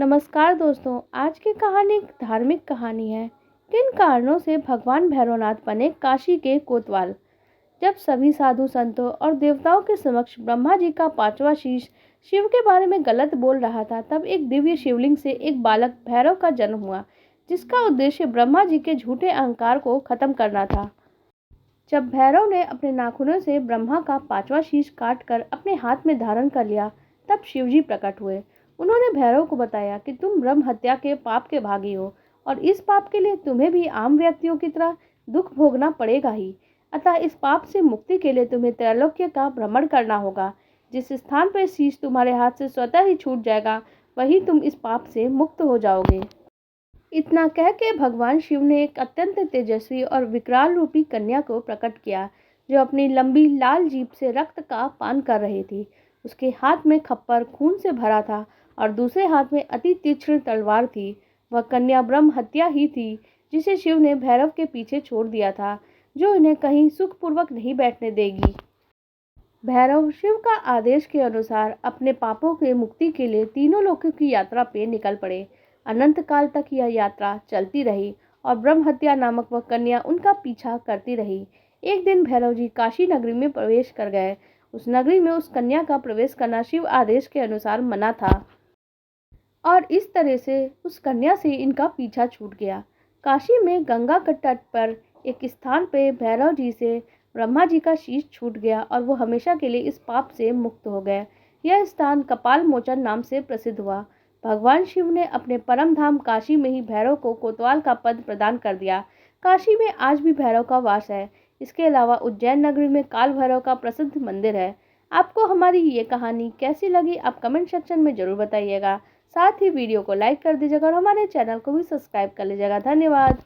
नमस्कार दोस्तों। आज की कहानी एक धार्मिक कहानी है। किन कारणों से भगवान भैरवनाथ बने काशी के कोतवाल। जब सभी साधु संतों और देवताओं के समक्ष ब्रह्मा जी का पांचवा शीश शिव के बारे में गलत बोल रहा था, तब एक दिव्य शिवलिंग से एक बालक भैरव का जन्म हुआ, जिसका उद्देश्य ब्रह्मा जी के झूठे अहंकार को खत्म करना था। जब भैरव ने अपने नाखूनों से ब्रह्मा का पांचवा शीश काट कर अपने हाथ में धारण कर लिया, तब शिवजी प्रकट हुए। उन्होंने भैरव को बताया कि तुम ब्रह्म हत्या के पाप के भागी हो और इस पाप के लिए तुम्हें भी आम व्यक्तियों की तरह दुख भोगना पड़ेगा ही। अतः इस पाप से मुक्ति के लिए तुम्हें त्रैलोक्य का भ्रमण करना होगा। जिस स्थान पर शीश तुम्हारे हाथ से स्वतः ही छूट जाएगा, वहीं तुम इस पाप से मुक्त हो जाओगे। इतना कह के भगवान शिव ने एक अत्यंत तेजस्वी और विकराल रूपी कन्या को प्रकट किया, जो अपनी लंबी लाल जीभ से रक्त का पान कर रही थी। उसके हाथ में खप्पर खून से भरा था और दूसरे हाथ में अति तीक्ष्ण तलवार थी। वह कन्या ब्रह्म हत्या ही थी, जिसे शिव ने भैरव के पीछे छोड़ दिया था, जो इन्हें कहीं सुखपूर्वक नहीं बैठने देगी। भैरव शिव का आदेश के अनुसार अपने पापों के मुक्ति के लिए तीनों लोकों की यात्रा पे निकल पड़े। अनंत काल तक यह यात्रा चलती रही और ब्रह्म हत्या नामक वह कन्या उनका पीछा करती रही। एक दिन भैरव जी काशी नगरी में प्रवेश कर गए। उस नगरी में उस कन्या का प्रवेश करना शिव आदेश के अनुसार मना था और इस तरह से उस कन्या से इनका पीछा छूट गया। काशी में गंगा के तट पर एक स्थान पे भैरव जी से ब्रह्मा जी का शीश छूट गया और वो हमेशा के लिए इस पाप से मुक्त हो गए। यह स्थान कपाल मोचन नाम से प्रसिद्ध हुआ। भगवान शिव ने अपने परम धाम काशी में ही भैरव को कोतवाल का पद प्रदान कर दिया। काशी में आज भी भैरव का वास है। इसके अलावा उज्जैन नगरी में काल भैरव का प्रसिद्ध मंदिर है। आपको हमारी ये कहानी कैसी लगी, आप कमेंट सेक्शन में जरूर बताइएगा। साथ ही वीडियो को लाइक कर दीजिएगा और हमारे चैनल को भी सब्सक्राइब कर लीजिएगा। धन्यवाद।